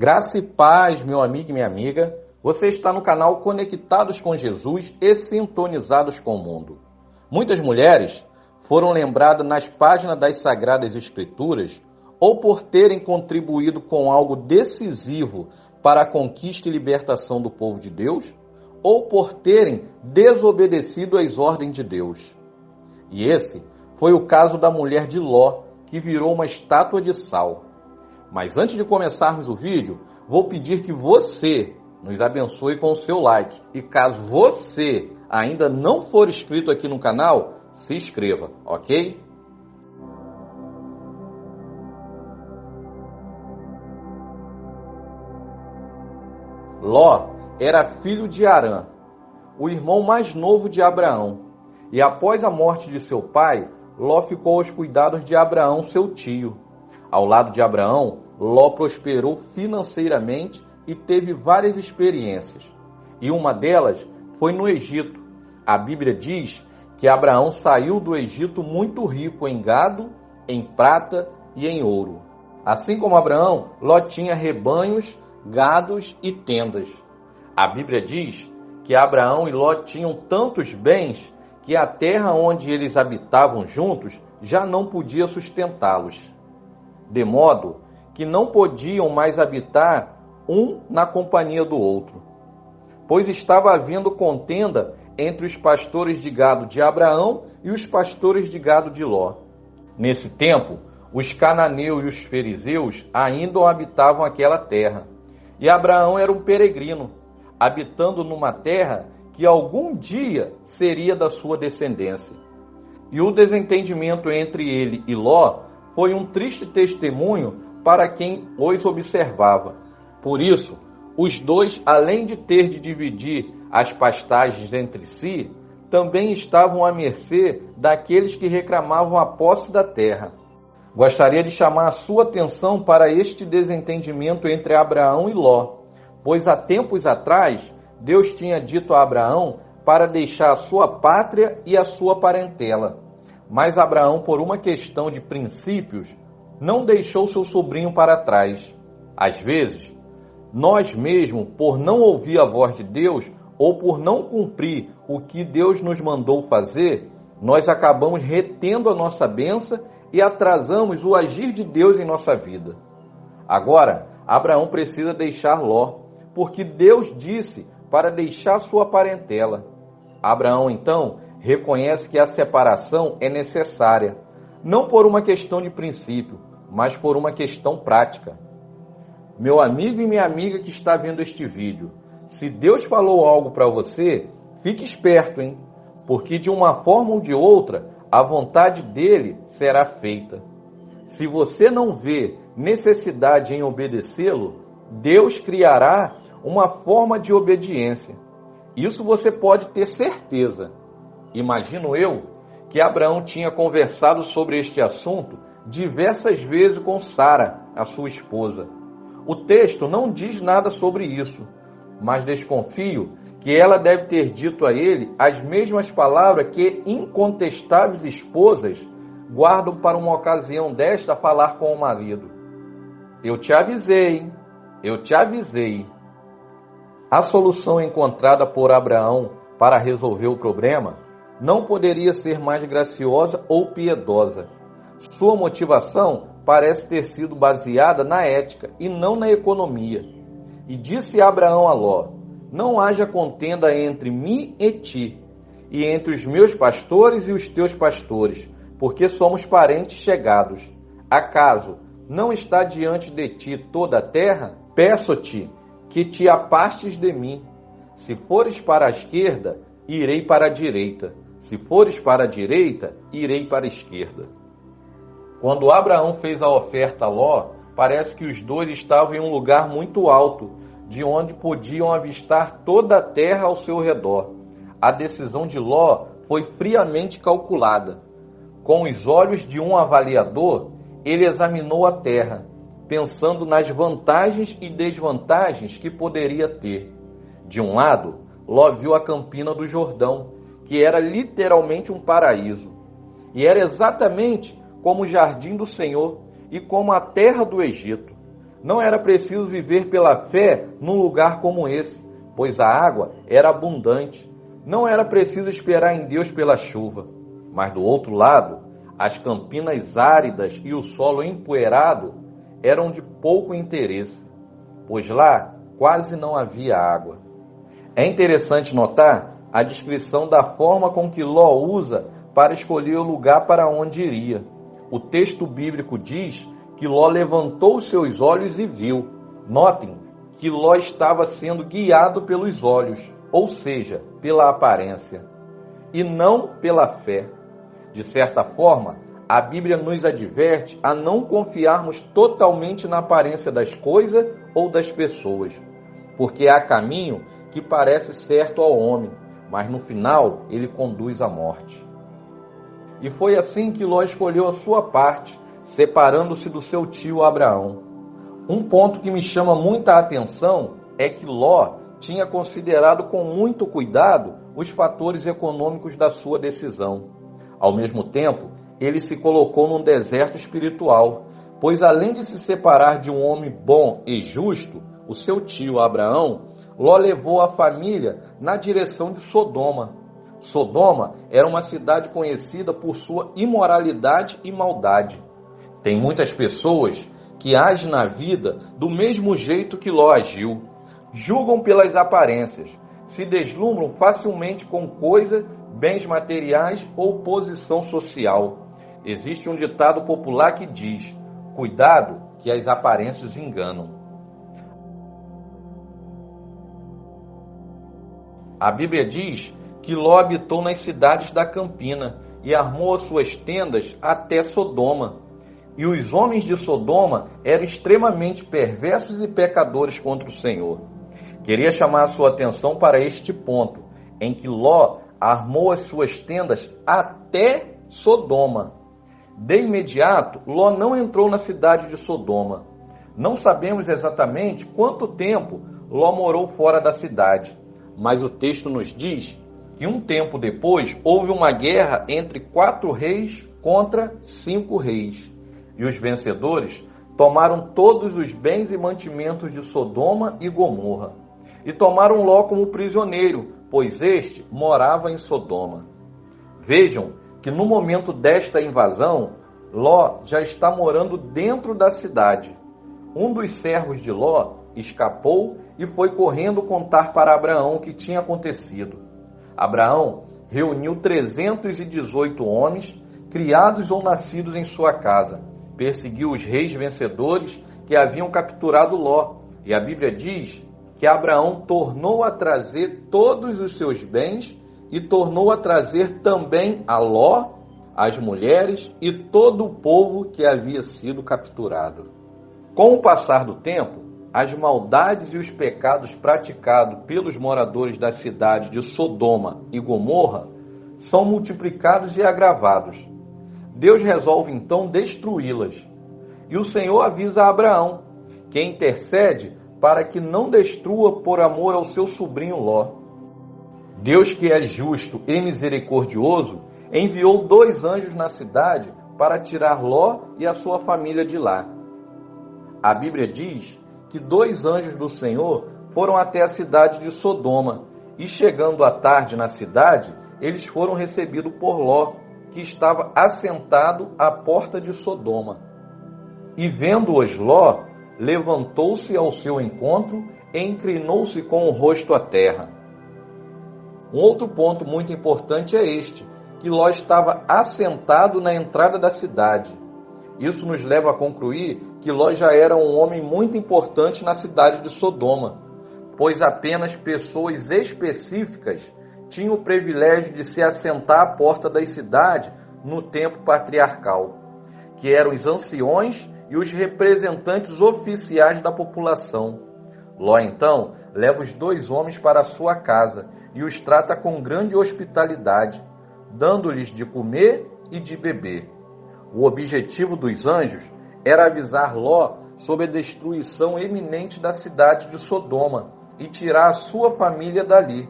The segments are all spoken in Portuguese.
Graça e paz, meu amigo e minha amiga. Você está no canal Conectados com Jesus e Sintonizados com o Mundo. Muitas mulheres foram lembradas nas páginas das Sagradas Escrituras ou por terem contribuído com algo decisivo para a conquista e libertação do povo de Deus, ou por terem desobedecido às ordens de Deus. E esse foi o caso da mulher de Ló, que virou uma estátua de sal. Mas antes de começarmos o vídeo, vou pedir que você nos abençoe com o seu like. E caso você ainda não for inscrito aqui no canal, se inscreva, ok? Ló era filho de Harã, o irmão mais novo de Abraão. E após a morte de seu pai, Ló ficou aos cuidados de Abraão, seu tio. Ao lado de Abraão, Ló prosperou financeiramente e teve várias experiências. E uma delas foi no Egito. A Bíblia diz que Abraão saiu do Egito muito rico em gado, em prata e em ouro. Assim como Abraão, Ló tinha rebanhos, gados e tendas. A Bíblia diz que Abraão e Ló tinham tantos bens que a terra onde eles habitavam juntos já não podia sustentá-los, de modo que não podiam mais habitar um na companhia do outro, pois estava havendo contenda entre os pastores de gado de Abraão e os pastores de gado de Ló. Nesse tempo, os cananeus e os fariseus ainda habitavam aquela terra, e Abraão era um peregrino, habitando numa terra que algum dia seria da sua descendência. E o desentendimento entre ele e Ló foi um triste testemunho para quem os observava. Por isso, os dois, além de ter de dividir as pastagens entre si, também estavam à mercê daqueles que reclamavam a posse da terra. Gostaria de chamar a sua atenção para este desentendimento entre Abraão e Ló, pois há tempos atrás Deus tinha dito a Abraão para deixar a sua pátria e a sua parentela. Mas Abraão, por uma questão de princípios, não deixou seu sobrinho para trás. Às vezes, nós mesmos, por não ouvir a voz de Deus ou por não cumprir o que Deus nos mandou fazer, nós acabamos retendo a nossa bênção e atrasamos o agir de Deus em nossa vida. Agora, Abraão precisa deixar Ló, porque Deus disse para deixar sua parentela. Abraão, então, reconhece que a separação é necessária, não por uma questão de princípio, mas por uma questão prática. Meu amigo e minha amiga que está vendo este vídeo, se Deus falou algo para você, fique esperto, hein? Porque de uma forma ou de outra, a vontade dele será feita. Se você não vê necessidade em obedecê-lo, Deus criará uma forma de obediência. Isso você pode ter certeza. Imagino eu que Abraão tinha conversado sobre este assunto diversas vezes com Sara, a sua esposa. O texto não diz nada sobre isso, mas desconfio que ela deve ter dito a ele as mesmas palavras que incontestáveis esposas guardam para uma ocasião desta falar com o marido. Eu te avisei, eu te avisei. A solução encontrada por Abraão para resolver o problema não poderia ser mais graciosa ou piedosa. Sua motivação parece ter sido baseada na ética e não na economia. E disse Abraão a Ló: não haja contenda entre mim e ti, e entre os meus pastores e os teus pastores, porque somos parentes chegados. Acaso não está diante de ti toda a terra? Peço-te que te apartes de mim. Se fores para a esquerda, irei para a direita. Se fores para a direita, irei para a esquerda. Quando Abraão fez a oferta a Ló, parece que os dois estavam em um lugar muito alto, de onde podiam avistar toda a terra ao seu redor. A decisão de Ló foi friamente calculada. Com os olhos de um avaliador, ele examinou a terra, pensando nas vantagens e desvantagens que poderia ter. De um lado, Ló viu a campina do Jordão, que era literalmente um paraíso, e era exatamente como o jardim do Senhor e como a terra do Egito. Não era preciso viver pela fé num lugar como esse, pois a água era abundante. Não era preciso esperar em Deus pela chuva. Mas do outro lado, as campinas áridas e o solo empoeirado eram de pouco interesse, pois lá quase não havia água. É interessante notar a descrição da forma com que Ló usa para escolher o lugar para onde iria. O texto bíblico diz que Ló levantou os seus olhos e viu. Notem que Ló estava sendo guiado pelos olhos, ou seja, pela aparência, e não pela fé. De certa forma, a Bíblia nos adverte a não confiarmos totalmente na aparência das coisas ou das pessoas, porque há caminho que parece certo ao homem, mas no final ele conduz à morte. E foi assim que Ló escolheu a sua parte, separando-se do seu tio Abraão. Um ponto que me chama muita atenção é que Ló tinha considerado com muito cuidado os fatores econômicos da sua decisão. Ao mesmo tempo, ele se colocou num deserto espiritual, pois além de se separar de um homem bom e justo, o seu tio Abraão, Ló levou a família na direção de Sodoma. Sodoma era uma cidade conhecida por sua imoralidade e maldade. Tem muitas pessoas que agem na vida do mesmo jeito que Ló agiu. Julgam pelas aparências, se deslumbram facilmente com coisas, bens materiais ou posição social. Existe um ditado popular que diz: cuidado que as aparências enganam. A Bíblia diz que Ló habitou nas cidades da campina e armou as suas tendas até Sodoma. E os homens de Sodoma eram extremamente perversos e pecadores contra o Senhor. Queria chamar a sua atenção para este ponto, em que Ló armou as suas tendas até Sodoma. De imediato, Ló não entrou na cidade de Sodoma. Não sabemos exatamente quanto tempo Ló morou fora da cidade, mas o texto nos diz que um tempo depois houve uma guerra entre 4 reis contra 5 reis. E os vencedores tomaram todos os bens e mantimentos de Sodoma e Gomorra. E tomaram Ló como prisioneiro, pois este morava em Sodoma. Vejam que no momento desta invasão, Ló já está morando dentro da cidade. Um dos servos de Ló escapou e foi correndo contar para Abraão o que tinha acontecido. Abraão reuniu 318 homens, criados ou nascidos em sua casa, perseguiu os reis vencedores que haviam capturado Ló, e a Bíblia diz que Abraão tornou a trazer todos os seus bens e tornou a trazer também a Ló, as mulheres e todo o povo que havia sido capturado. Com o passar do tempo, as maldades e os pecados praticados pelos moradores da cidade de Sodoma e Gomorra são multiplicados e agravados. Deus resolve então destruí-las. E o Senhor avisa a Abraão, que intercede para que não destrua por amor ao seu sobrinho Ló. Deus, que é justo e misericordioso, enviou 2 anjos na cidade para tirar Ló e a sua família de lá. A Bíblia diz que 2 anjos do Senhor foram até a cidade de Sodoma, e chegando à tarde na cidade, eles foram recebidos por Ló, que estava assentado à porta de Sodoma. E vendo-os Ló, levantou-se ao seu encontro e inclinou-se com o rosto à terra. Um outro ponto muito importante é este, que Ló estava assentado na entrada da cidade. Isso nos leva a concluir que Ló já era um homem muito importante na cidade de Sodoma, pois apenas pessoas específicas tinham o privilégio de se assentar à porta da cidade no tempo patriarcal, que eram os anciões e os representantes oficiais da população. Ló, então, leva os 2 homens para a sua casa e os trata com grande hospitalidade, dando-lhes de comer e de beber. O objetivo dos anjos era avisar Ló sobre a destruição iminente da cidade de Sodoma e tirar a sua família dali,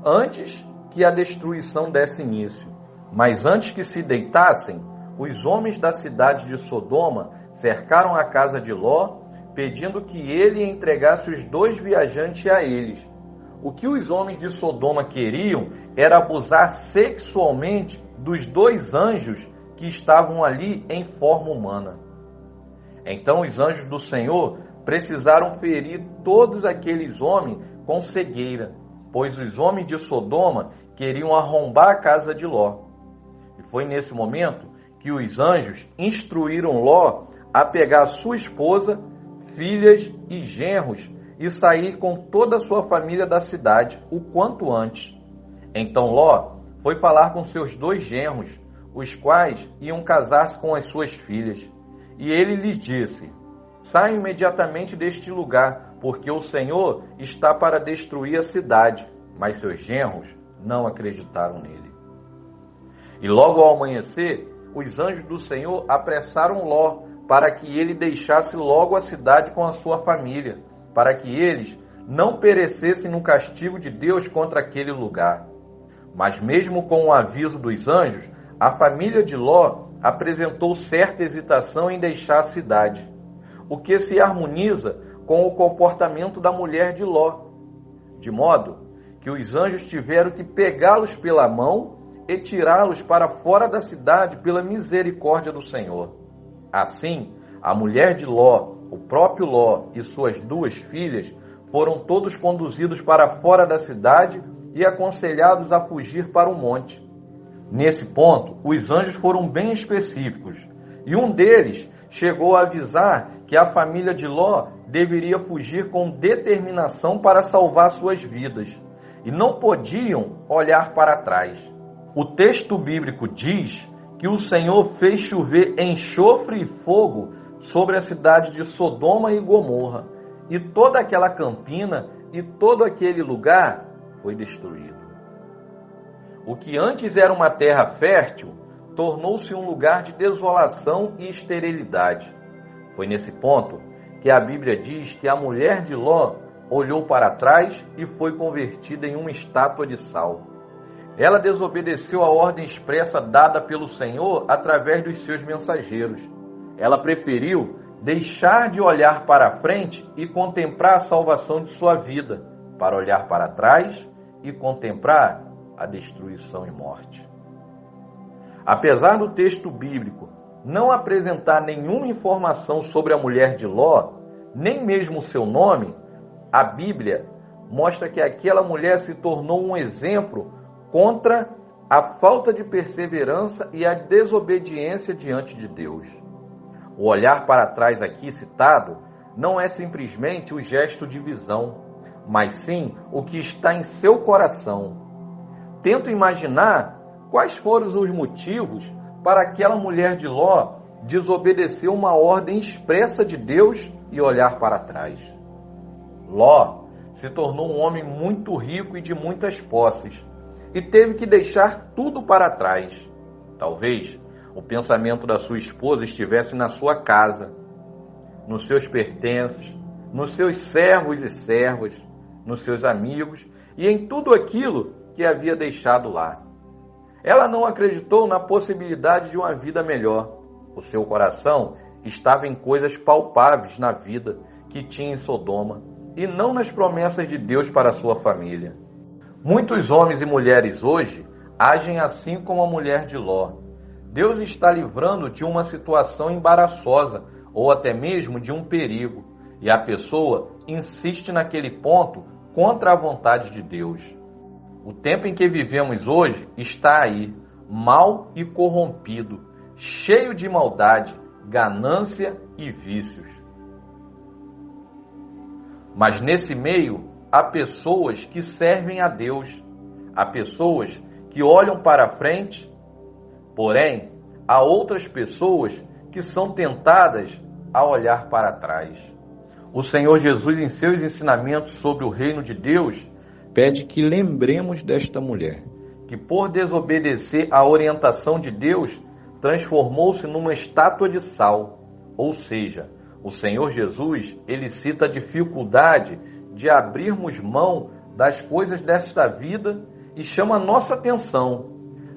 antes que a destruição desse início. Mas antes que se deitassem, os homens da cidade de Sodoma cercaram a casa de Ló, pedindo que ele entregasse os 2 viajantes a eles. O que os homens de Sodoma queriam era abusar sexualmente dos 2 anjos que estavam ali em forma humana. Então os anjos do Senhor precisaram ferir todos aqueles homens com cegueira, pois os homens de Sodoma queriam arrombar a casa de Ló. E foi nesse momento que os anjos instruíram Ló a pegar sua esposa, filhas e genros e sair com toda a sua família da cidade o quanto antes. Então Ló foi falar com seus 2 genros, os quais iam casar-se com as suas filhas. E ele lhes disse: saiam imediatamente deste lugar, porque o Senhor está para destruir a cidade. Mas seus genros não acreditaram nele. E logo ao amanhecer, os anjos do Senhor apressaram Ló para que ele deixasse logo a cidade com a sua família, para que eles não perecessem no castigo de Deus contra aquele lugar. Mas mesmo com o aviso dos anjos, a família de Ló apresentou certa hesitação em deixar a cidade, o que se harmoniza com o comportamento da mulher de Ló, de modo que os anjos tiveram que pegá-los pela mão e tirá-los para fora da cidade pela misericórdia do Senhor. Assim, a mulher de Ló, o próprio Ló e suas 2 filhas foram todos conduzidos para fora da cidade e aconselhados a fugir para o monte. Nesse ponto, os anjos foram bem específicos, e um deles chegou a avisar que a família de Ló deveria fugir com determinação para salvar suas vidas, e não podiam olhar para trás. O texto bíblico diz que o Senhor fez chover enxofre e fogo sobre a cidade de Sodoma e Gomorra, e toda aquela campina e todo aquele lugar foi destruído. O que antes era uma terra fértil, tornou-se um lugar de desolação e esterilidade. Foi nesse ponto que a Bíblia diz que a mulher de Ló olhou para trás e foi convertida em uma estátua de sal. Ela desobedeceu a ordem expressa dada pelo Senhor através dos seus mensageiros. Ela preferiu deixar de olhar para a frente e contemplar a salvação de sua vida, para olhar para trás e contemplar a destruição e morte. Apesar do texto bíblico não apresentar nenhuma informação sobre a mulher de Ló, nem mesmo seu nome, a Bíblia mostra que aquela mulher se tornou um exemplo contra a falta de perseverança e a desobediência diante de Deus. O olhar para trás aqui citado não é simplesmente o gesto de visão, mas sim o que está em seu coração. Tento imaginar quais foram os motivos para aquela mulher de Ló desobedecer uma ordem expressa de Deus e olhar para trás. Ló se tornou um homem muito rico e de muitas posses, e teve que deixar tudo para trás. Talvez o pensamento da sua esposa estivesse na sua casa, nos seus pertences, nos seus servos e servas, nos seus amigos e em tudo aquilo que havia deixado lá. Ela não acreditou na possibilidade de uma vida melhor. O seu coração estava em coisas palpáveis na vida que tinha em Sodoma e não nas promessas de Deus para a sua família. Muitos homens e mulheres hoje agem assim como a mulher de Ló. Deus está livrando de uma situação embaraçosa ou até mesmo de um perigo, e a pessoa insiste naquele ponto contra a vontade de Deus. O tempo em que vivemos hoje está aí, mal e corrompido, cheio de maldade, ganância e vícios. Mas nesse meio há pessoas que servem a Deus, há pessoas que olham para frente, porém há outras pessoas que são tentadas a olhar para trás. O Senhor Jesus, em seus ensinamentos sobre o reino de Deus, pede que lembremos desta mulher, que por desobedecer à orientação de Deus, transformou-se numa estátua de sal. Ou seja, o Senhor Jesus, ele cita a dificuldade de abrirmos mão das coisas desta vida e chama a nossa atenção.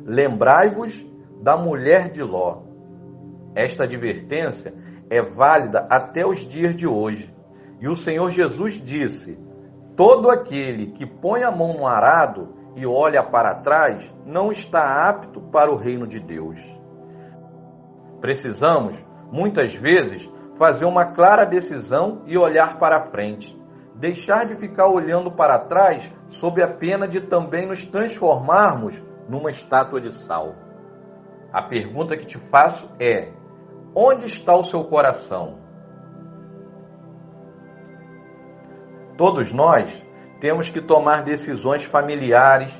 Lembrai-vos da mulher de Ló. Esta advertência é válida até os dias de hoje. E o Senhor Jesus disse: todo aquele que põe a mão no arado e olha para trás não está apto para o reino de Deus. Precisamos, muitas vezes, fazer uma clara decisão e olhar para frente. Deixar de ficar olhando para trás sob a pena de também nos transformarmos numa estátua de sal. A pergunta que te faço é: onde está o seu coração? Todos nós temos que tomar decisões familiares,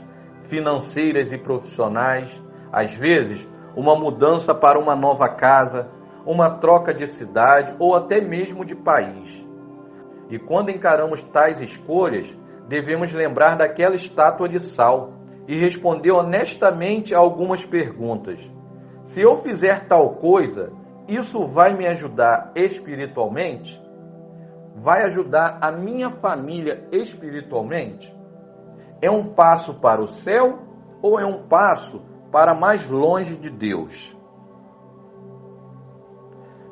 financeiras e profissionais, às vezes uma mudança para uma nova casa, uma troca de cidade ou até mesmo de país. E quando encaramos tais escolhas, devemos lembrar daquela estátua de sal e responder honestamente a algumas perguntas. Se eu fizer tal coisa, isso vai me ajudar espiritualmente? Vai ajudar a minha família espiritualmente? É um passo para o céu ou é um passo para mais longe de Deus?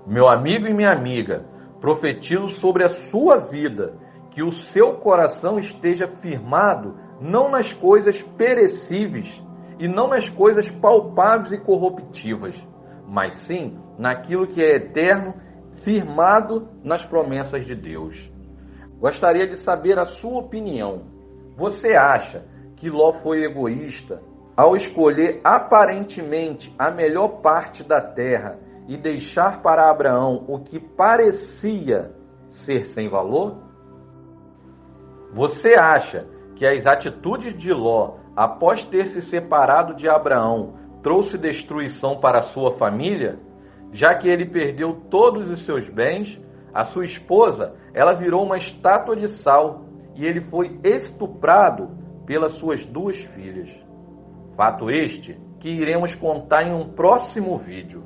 Meu amigo e minha amiga, profetizo sobre a sua vida que o seu coração esteja firmado não nas coisas perecíveis e não nas coisas palpáveis e corruptivas, mas sim naquilo que é eterno, firmado nas promessas de Deus. Gostaria de saber a sua opinião. Você acha que Ló foi egoísta ao escolher aparentemente a melhor parte da terra e deixar para Abraão o que parecia ser sem valor? Você acha que as atitudes de Ló, após ter se separado de Abraão, trouxe destruição para a sua família? Já que ele perdeu todos os seus bens, a sua esposa, ela virou uma estátua de sal e ele foi estuprado pelas suas 2 filhas. Fato este que iremos contar em um próximo vídeo.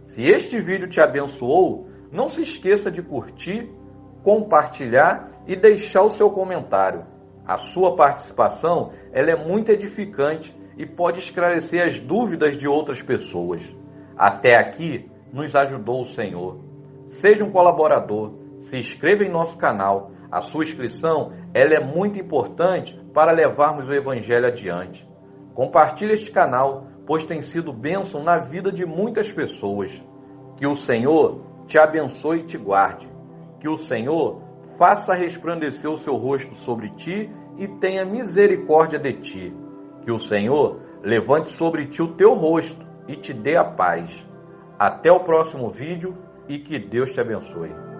Se este vídeo te abençoou, não se esqueça de curtir, compartilhar e deixar o seu comentário. A sua participação ela é muito edificante e pode esclarecer as dúvidas de outras pessoas. Até aqui nos ajudou o Senhor. Seja um colaborador, se inscreva em nosso canal. A sua inscrição ela é muito importante para levarmos o Evangelho adiante. Compartilhe este canal, pois tem sido bênção na vida de muitas pessoas. Que o Senhor te abençoe e te guarde. Que o Senhor faça resplandecer o seu rosto sobre ti e tenha misericórdia de ti. Que o Senhor levante sobre ti o teu rosto e te dê a paz. Até o próximo vídeo e que Deus te abençoe.